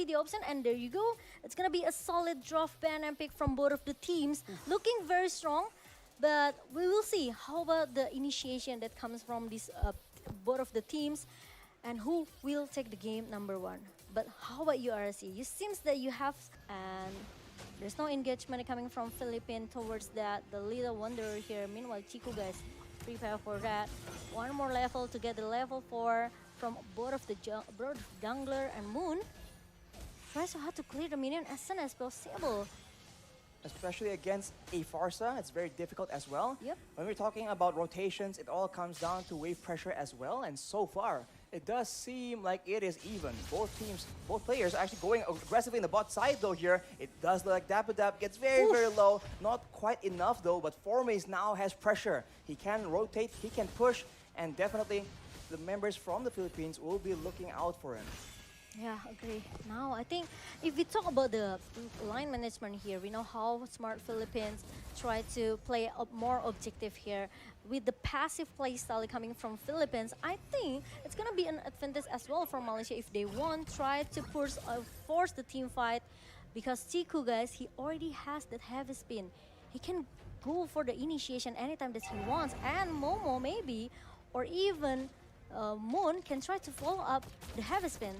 be the option. And there you go. It's going to be a solid draft ban and pick from both of the teams. Looking very strong. But we will see how about the initiation that comes from this both of the teams. And who will take the game number 1. But how about you, RSG? It seems that you have... And there's no engagement coming from Philippines towards that. The little wanderer here. Meanwhile, Chico, guys, prepare for that. One more level to get the level 4 from both of the jungler and Moon. Tries so hard to clear the minion as soon as possible. Especially against a Farsa, it's very difficult as well. Yep. When we're talking about rotations, it all comes down to wave pressure as well. And so far, it does seem like it is even. Both teams, both players are actually going aggressively in the bot side though here. It does look like Dapodap gets very, very low. Not quite enough though, but Formaze now has pressure. He can rotate, he can push, and definitely the members from the Philippines will be looking out for him. Yeah, agree. Now, I think if we talk about the line management here, we know how smart Philippines try to play more objective here. With the passive play style coming from Philippines, I think it's going to be an advantage as well for Malaysia if they want try to force the team fight. Because Chiku, guys, he already has that heavy spin. He can go for the initiation anytime that he wants. And Momo maybe, or even Moon can try to follow up the heavy spin.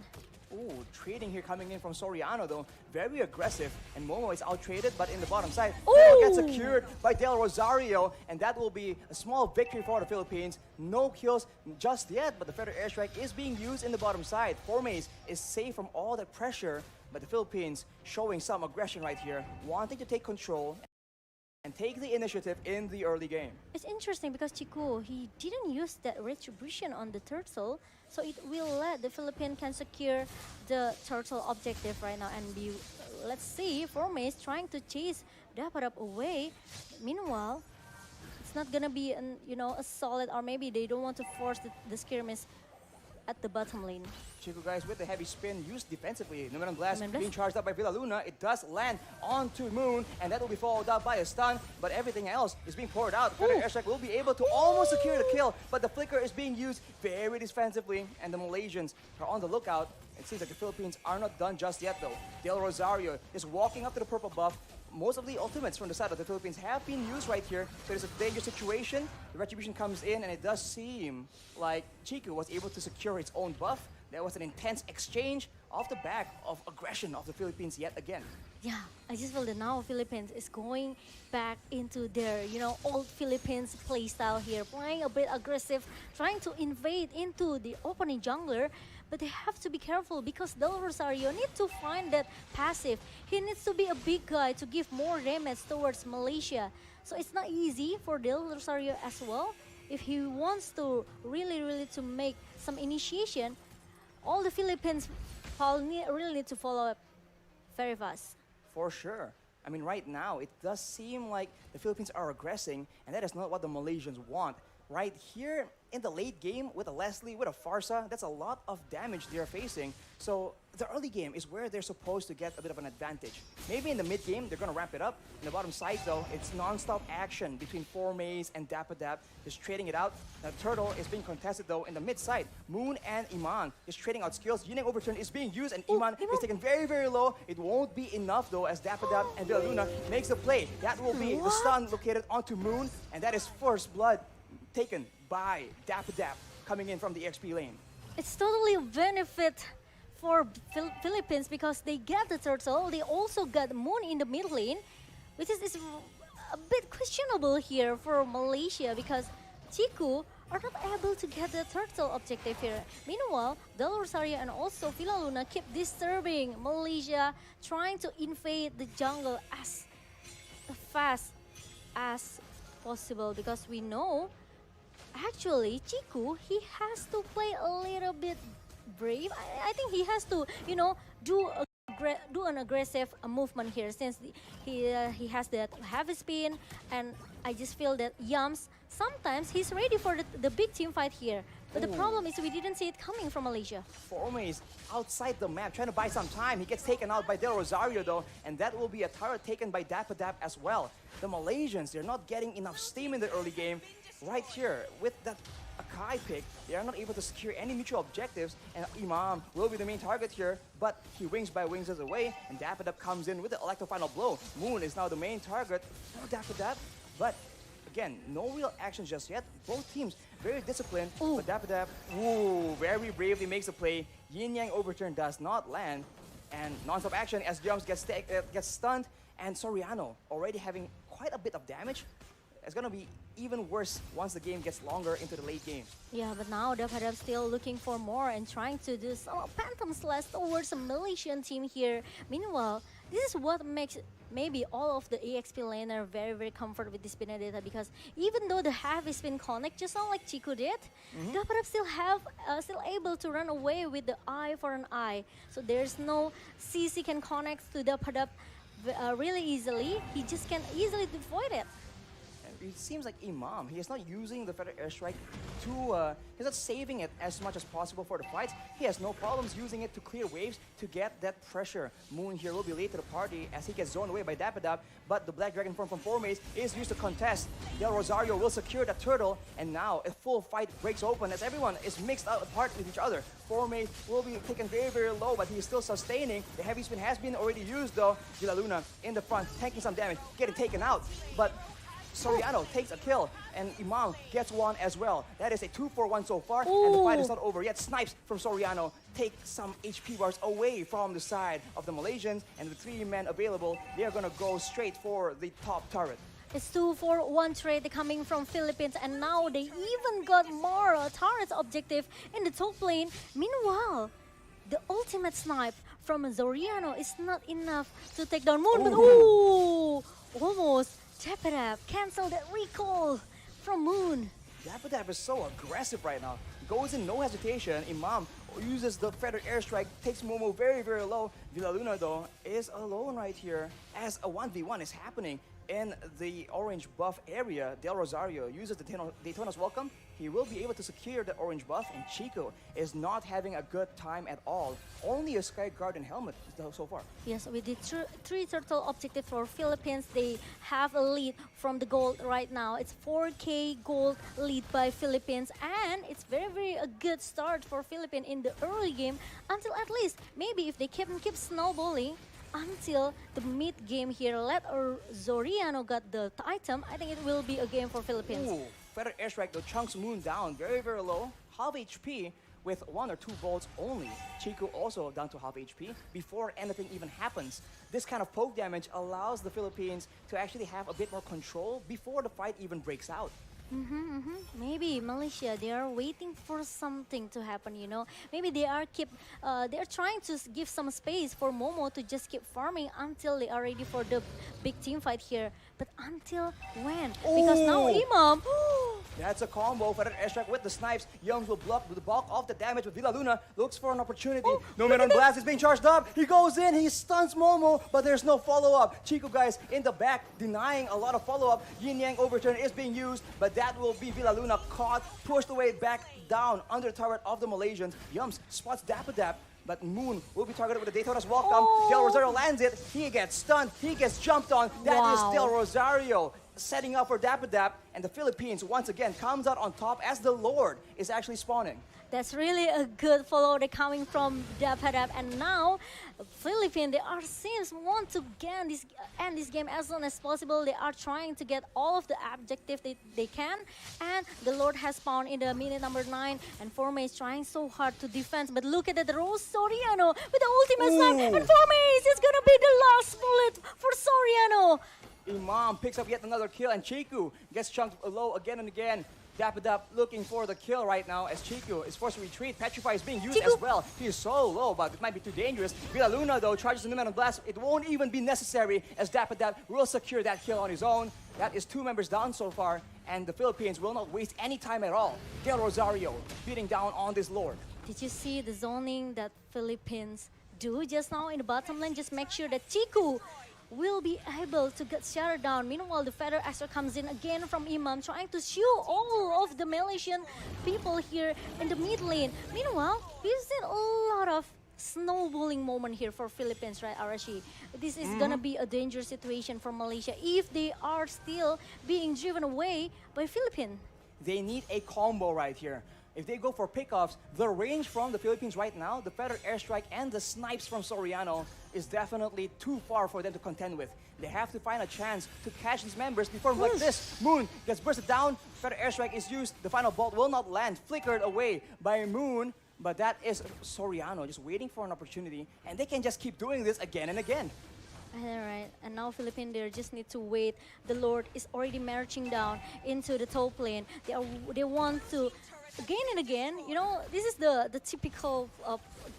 Ooh, trading here coming in from Soriano though. Very aggressive. And Momo is out-traded, but in the bottom side, that'll get secured by Del Rosario. And that will be a small victory for the Philippines. No kills just yet, but the Feather Airstrike is being used in the bottom side. Formaze is safe from all that pressure, but the Philippines showing some aggression right here, wanting to take control and take the initiative in the early game. It's interesting because Chiku, he didn't use that retribution on the turtle, so it will let the Philippines can secure the turtle objective right now. And let's see, Formaze trying to chase Dapodap away. Meanwhile, it's not gonna be a solid, or maybe they don't want to force the skirmish at the bottom lane. Chico, guys, with the heavy spin used defensively. Numeron Blast being charged up by Villa Luna. It does land onto Moon, and that will be followed up by a stun, but everything else is being poured out. Feather Airstrike will be able to almost secure the kill, but the flicker is being used very defensively, and the Malaysians are on the lookout. It seems like the Philippines are not done just yet, though. Del Rosario is walking up to the purple buff. Most of the ultimates from the side of the Philippines have been used right here, so it's a dangerous situation. The retribution comes in, and it does seem like Chiku was able to secure its own buff. There was an intense exchange off the back of aggression of the Philippines yet again. Yeah, I just feel that now Philippines is going back into their, old Philippines play style here, playing a bit aggressive, trying to invade into the opening jungler. But they have to be careful because Del Rosario needs to find that passive. He needs to be a big guy to give more damage towards Malaysia. So it's not easy for Del Rosario as well. If he wants to really to make some initiation, all the Philippines really need to follow up very fast. For sure. I mean, right now, it does seem like the Philippines are aggressing, and that is not what the Malaysians want. Right here in the late game with a Leslie, with a Farsa, that's a lot of damage they're facing. So the early game is where they're supposed to get a bit of an advantage. Maybe in the mid game, they're going to ramp it up. In the bottom side, though, it's non-stop action between Formaze and Dapodap, just trading it out. The turtle is being contested, though, in the mid side. Moon and Iman just trading out skills. Yuneng Overturn is being used, and Iman is taken very low. It won't be enough, though, as Dapodap and Villa Luna makes the play. That will be the stun located onto Moon, and that is first blood taken by Dapodap coming in from the XP lane. It's totally a benefit for Philippines because they get the turtle, they also got Moon in the mid lane, which is a bit questionable here for Malaysia because Chiku are not able to get the turtle objective here. Meanwhile, Del Rosario and also Villa Luna keep disturbing Malaysia, trying to invade the jungle as fast as possible because we know actually, Chiku, he has to play a little bit brave. I think he has to, do an aggressive movement here since he has that heavy spin. And I just feel that Yams, sometimes he's ready for the big team fight here. But the problem is we didn't see it coming from Malaysia. Formaze outside the map, trying to buy some time. He gets taken out by Del Rosario, though, and that will be a turret taken by Dapodap as well. The Malaysians, they're not getting enough steam in the early game. Right here, with that Sky pick. They are not able to secure any mutual objectives, and Imam will be the main target here, but he wings by wings us away, and Dapadab comes in with the electro final blow. Moon is now the main target for Dapadab, but again, no real action just yet. Both teams very disciplined, but Dapadab, very bravely makes the play. Yin Yang overturn does not land, and non-stop action as Jumps gets stunned, and Soriano already having quite a bit of damage. It's gonna be even worse once the game gets longer into the late game. Yeah, but now Dapadab still looking for more and trying to do some Phantom Slash towards a Malaysian team here. Meanwhile, this is what makes maybe all of the EXP laner very, very comfortable with this Benedetta, because even though the heavy spin connect, just not like Chico did, Dapadab still able to run away with the eye for an eye. So there's no CC can connect to Dapadab really easily. He just can easily avoid it. It seems like Imam, he is not using the feather airstrike to, he's not saving it as much as possible for the fights. He has no problems using it to clear waves to get that pressure. Moon here will be late to the party as he gets zoned away by Dapadab, but the Black Dragon form from Formace is used to contest. Del Rosario will secure the turtle, and now a full fight breaks open as everyone is mixed out apart with each other. Formace will be taken very, very low, but he is still sustaining. The heavy spin has been already used though. Villa Luna in the front, taking some damage, getting taken out, but Soriano takes a kill, and Imam gets one as well. That is a 2-for-1 so far, and the fight is not over yet. Snipes from Soriano take some HP bars away from the side of the Malaysians, and with 3 men available, they are gonna go straight for the top turret. It's 2-for-1 trade coming from Philippines, and now they even got more turrets objective in the top lane. Meanwhile, the ultimate snipe from Soriano is not enough to take down Moon, but almost. Dapadab cancel that recall from Moon. Dapadab is so aggressive right now. Goes in no hesitation. Imam uses the feather airstrike, takes Momo very, very low. Villa Luna though is alone right here as a 1v1 is happening in the orange buff area. Del Rosario uses the Daytona's welcome. He will be able to secure the orange buff, and Chico is not having a good time at all. Only a Sky Guardian helmet so far. Yes, with the 3 turtle objective for Philippines, they have a lead from the gold right now. It's 4K gold lead by Philippines, and it's very, very a good start for Philippines in the early game until at least maybe if they keep snowballing until the mid game here. Let Soriano got the item. I think it will be a game for Philippines. Ooh, feather airstrike though chunks Moon down very, very low. Half HP with 1 or 2 volts only. Chico also down to half HP before anything even happens. This kind of poke damage allows the Philippines to actually have a bit more control before the fight even breaks out. Maybe Malaysia, they are waiting for something to happen, you know. Maybe they are trying to give some space for Momo to just keep farming until they are ready for the big team fight here. But until when? Because now Imam, that's a combo. Feather airstrike with the snipes. Yums will block the bulk of the damage, but Villa Luna looks for an opportunity. No man on blast is being charged up. He goes in, he stuns Momo, but there's no follow-up. Chico guys in the back denying a lot of follow-up. Yin Yang overturn is being used, but that will be Villa Luna caught, pushed away back down under the turret of the Malaysians. Yums spots Dapadab, but Moon will be targeted with the Daytona's welcome. Del Rosario lands it. He gets stunned. He gets jumped on. That is Del Rosario setting up for Dapadab, and the Philippines once again comes out on top as the Lord is actually spawning. That's really a good follow. They're coming from Dapadab, and now Philippines, they are seems want to end this game as soon as possible. They are trying to get all of the objectives they can, and the Lord has spawned in the minute number 9, and Formace is trying so hard to defend. But look at that, Rose Soriano with the ultimate snipe, and Formace is gonna be the last bullet for Soriano. Imam picks up yet another kill, and Chiku gets chunked low again and again. Dapadab looking for the kill right now as Chiku is forced to retreat. Petrify is being used as well. He is so low, but it might be too dangerous. Villa Luna though charges the Numen on blast. It won't even be necessary as Dapadab will secure that kill on his own. That is 2 members down so far, and the Philippines will not waste any time at all. Del Rosario beating down on this Lord. Did you see the zoning that Philippines do just now in the bottom lane? Just make sure that Chiku will be able to get shut down. Meanwhile, the Feather Extra comes in again from Imam, trying to shoot all of the Malaysian people here in the mid lane. Meanwhile, we've seen a lot of snowballing moment here for Philippines, right, RSG? This is gonna be a dangerous situation for Malaysia if they are still being driven away by Philippines. They need a combo right here. If they go for pickoffs, the range from the Philippines right now, the feather airstrike and the snipes from Soriano is definitely too far for them to contend with. They have to find a chance to catch these members before like this. Moon gets bursted down, feather airstrike is used, the final bolt will not land, flickered away by Moon, but that is Soriano just waiting for an opportunity, and they can just keep doing this again and again. Alright, and now Philippines, they just need to wait. The Lord is already marching down into the top lane. They want to again and again, you know, this is the typical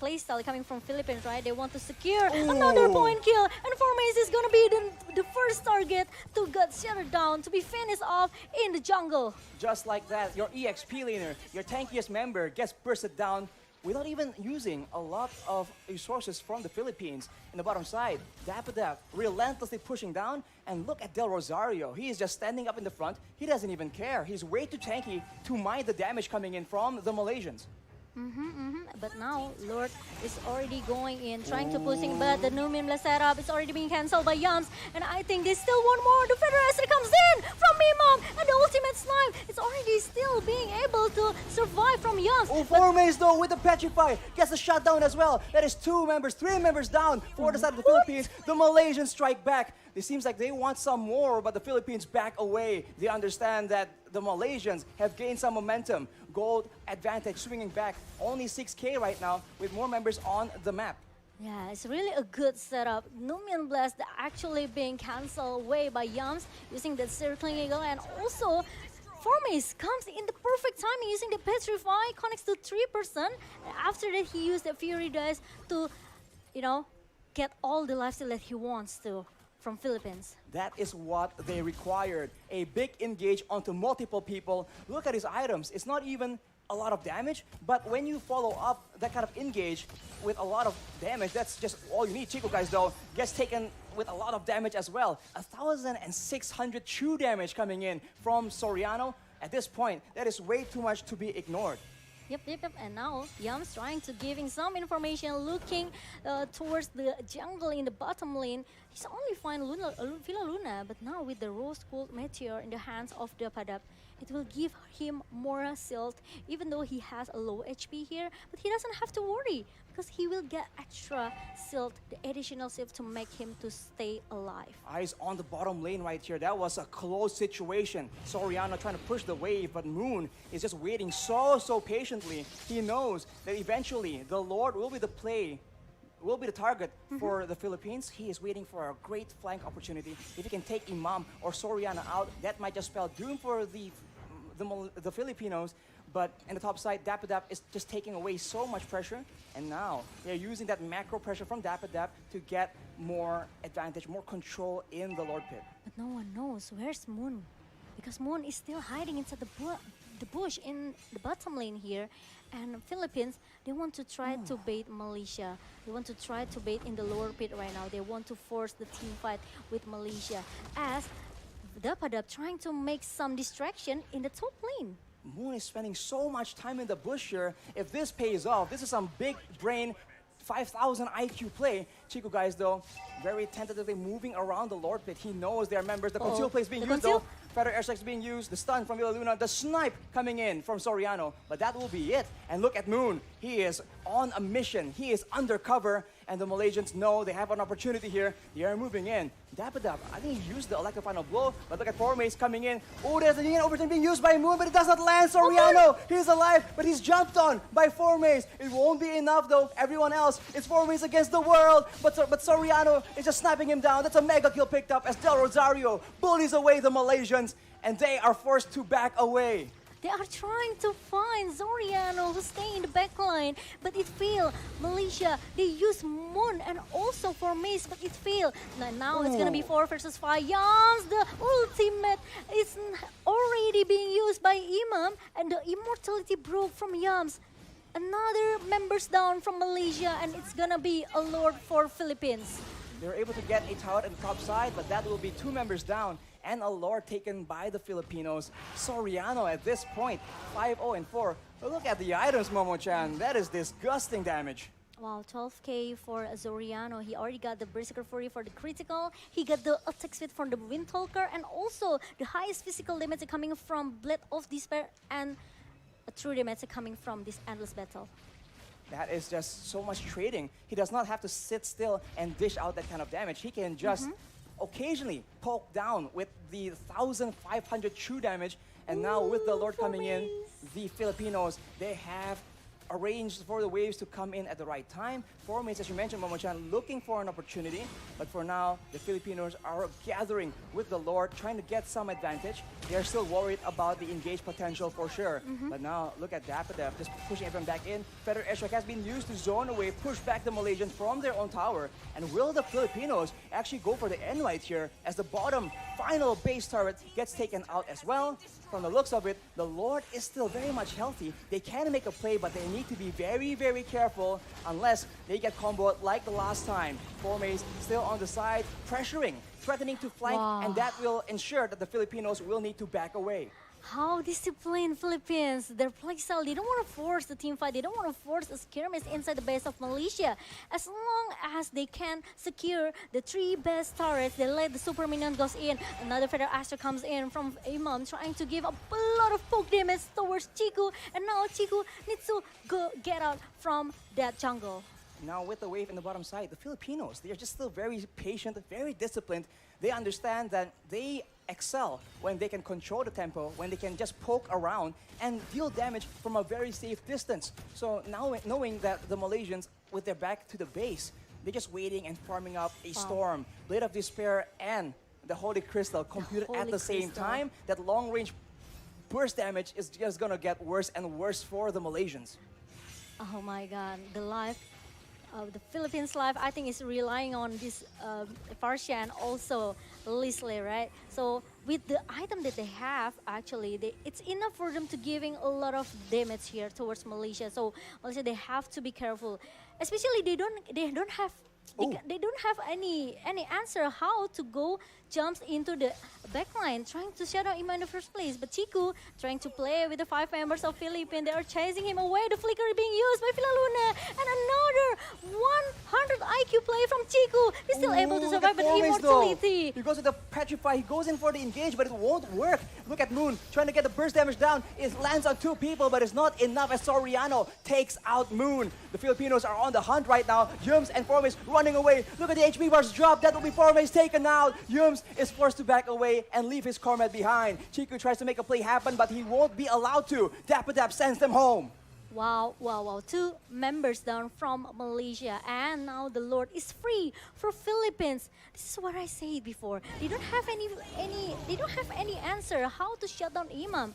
playstyle coming from Philippines, right? They want to secure another point kill, and Formace is gonna be the first target to get shattered down, to be finished off in the jungle. Just like that, your EXP laner, your tankiest member gets bursted down without even using a lot of resources from the Philippines. In the bottom side, Dapadav relentlessly pushing down, and look at Del Rosario. He is just standing up in the front. He doesn't even care. He's way too tanky to mind the damage coming in from the Malaysians. But now Lord is already going in, trying to pushing, but the Numin setup is already being cancelled by Yams, and I think they still want more. The Federation comes in from Mimam, and the ultimate snipe is already still being able to survive from Yams. Formace though with the Petrify gets a shutdown as well. That is 2 members, 3 members down for the side of the Philippines. The Malaysians strike back. It seems like they want some more, but the Philippines back away. They understand that the Malaysians have gained some momentum. Gold advantage swinging back. Only 6K right now with more members on the map. Yeah, it's really a good setup. Numian Blast actually being cancelled away by Yams using the circling eagle, and also Formace comes in the perfect timing using the Petrify, connects to 3%. And after that, he used the Fury Dice to, you know, get all the lifesteal that he wants to from Philippines. That is what they required. A big engage onto multiple people. Look at his items. It's not even a lot of damage, but when you follow up that kind of engage with a lot of damage, that's just all you need. Chico guys though gets taken with a lot of damage as well. 1,600 true damage coming in from Soriano. At this point, that is way too much to be ignored. Yep. And now Yams trying to giving some information, looking towards the jungle in the bottom lane. He's only find Villa Luna, but now with the Rose Gold Meteor in the hands of the Padap, it will give him more silt, even though he has a low HP here. But he doesn't have to worry, because he will get extra silt, the additional silt to make him to stay alive. Eyes on the bottom lane right here. That was a close situation. Soriano trying to push the wave, but Moon is just waiting so patiently. He knows that eventually the Lord will be the play, will be the target for the Philippines. He is waiting for a great flank opportunity. If he can take Imam or Soriano out, that might just spell doom for the Filipinos. But in the top side, Dapadav is just taking away so much pressure. And now they're using that macro pressure from Dapadav to get more advantage, more control in the Lord Pit. But no one knows where's Moon, because Moon is still hiding inside the bush in the bottom lane here. And Philippines, they want to try to bait Malaysia. They want to try to bait in the lower pit right now. They want to force the team fight with Malaysia, as Dapadav trying to make some distraction in the top lane. Moon is spending so much time in the bush here. If this pays off, this is some big brain 5,000 IQ play. Chico guys though, very tentatively moving around the Lord Pit. He knows their members. The conceal play is being used though. Feather airstrike is being used. The stun from Villa Luna. The snipe coming in from Soriano. But that will be it. And look at Moon. He is on a mission. He is undercover. And the Malaysians know they have an opportunity here. They are moving in. Dapadav, I think he used the electric final blow. But look at Formace coming in. Oh, there's an overturn being used by Moon, but it does not land. Soriano, he's alive, but he's jumped on by Formace. It won't be enough though. Everyone else, it's Formace against the world. But Soriano is just snapping him down. That's a mega kill picked up as Del Rosario bullies away the Malaysians, and they are forced to back away. They are trying to find Soriano who stay in the backline, but it failed. Malaysia, they use Moon and also Formace, but it failed. Now it's gonna be 4 versus 5. Yams, the ultimate is already being used by Imam, and the immortality broke from Yams. Another members down from Malaysia, and it's gonna be a Lord for Philippines. They were able to get a tower at the top side, but that will be 2 members down and a Lord taken by the Filipinos. Soriano at this point, 5-0-4. But look at the items, Momo-chan. That is disgusting damage. Wow, 12k for Zoriano. He already got the Berserker Fury for the critical. He got the attack speed from the Windtalker, and also the highest physical damage coming from Blade of Despair, and a true damage coming from this endless battle. That is just so much trading. He does not have to sit still and dish out that kind of damage. He can just occasionally poke down with the 1,500 true damage. And now with the Lord coming in, the Filipinos, they have arranged for the waves to come in at the right time. 4 minutes, as you mentioned, Momo-chan, looking for an opportunity. But for now, the Filipinos are gathering with the Lord, trying to get some advantage. They're still worried about the engaged potential for sure. But now, look at Dapadev, just pushing everyone back in. Feather Airstrike has been used to zone away, push back the Malaysians from their own tower. And will the Filipinos actually go for the end right here as the bottom final base turret gets taken out as well? From the looks of it, the Lord is still very much healthy. They can make a play, but they need to be very, very careful unless they get comboed like the last time. Formays still on the side, pressuring, threatening to flank, and that will ensure that the Filipinos will need to back away. How disciplined Philippines, their playstyle, they don't want to force the team fight, they don't want to force a skirmish inside the base of Malaysia. As long as they can secure the 3 best turrets, they let the super minion goes in. Another Feather Aster comes in from Imam, trying to give a lot of poke damage towards Chiku, and now Chiku needs to get out from that jungle. Now with the wave in the bottom side, the Filipinos, they are just still very patient, very disciplined. They understand that they excel when they can control the tempo, when they can just poke around and deal damage from a very safe distance. So now knowing that the Malaysians, with their back to the base, they're just waiting and farming up a Storm, Blade of Despair, and the Holy Crystal computed at the same time. That long-range burst damage is just gonna get worse and worse for the Malaysians. Oh my god, the life of the Philippines life, I think, is relying on this Farsia and also Leslie, right? So with the item that they have, actually, it's enough for them to giving a lot of damage here towards Malaysia. So Malaysia, they have to be careful. Especially they don't have any answer how to go jumps into the backline, trying to shut down Ima in the first place. But Chiku trying to play with the 5 members of Philippines. They are chasing him away. The flicker being used by Filaluna. And another 100 IQ play from Chiku. He's still able to survive, but immortality. He goes with the Petrify. He goes in for the engage, but it won't work. Look at Moon trying to get the burst damage down. It lands on 2 people, but it's not enough as Soriano takes out Moon. The Filipinos are on the hunt right now. Yums and Formace running away. Look at the HP bars drop. That will be Formace taken out. Yums is forced to back away and leave his Cormet behind. Chiku tries to make a play happen, but he won't be allowed to. Dapadap sends them home. Wow, wow, wow. 2 members down from Malaysia, and now the Lord is free for Philippines. This is what I said before. They don't have any answer how to shut down Imam.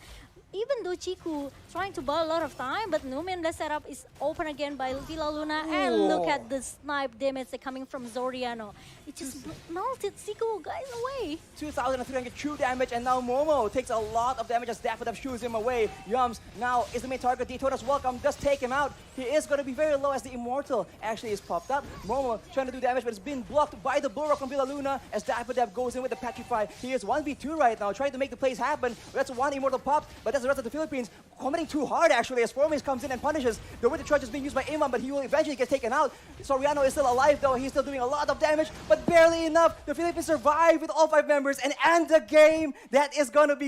Even though Chiku trying to buy a lot of time, but Numen's setup is open again by Filaluna. And look at the snipe damage coming from Zoriano. It just melted Chiku guys away. 2,300 true damage, and now Momo takes a lot of damage as Dapadev shoos him away. Yums now is the main target. Daytona's welcome, does take him out. He is going to be very low as the Immortal actually is popped up. Momo trying to do damage, but it's been blocked by the Bulwark from Filaluna as Dapadev goes in with the Petrify. He is 1v2 right now, trying to make the plays happen. That's 1 Immortal popped, but that's the rest of the Philippines committing too hard actually as Formace comes in and punishes. The Winter Charge is being used by Imam, but he will eventually get taken out. Soriano is still alive though. He's still doing a lot of damage, but barely enough. The Philippines survive with all 5 members and end the game. That is gonna be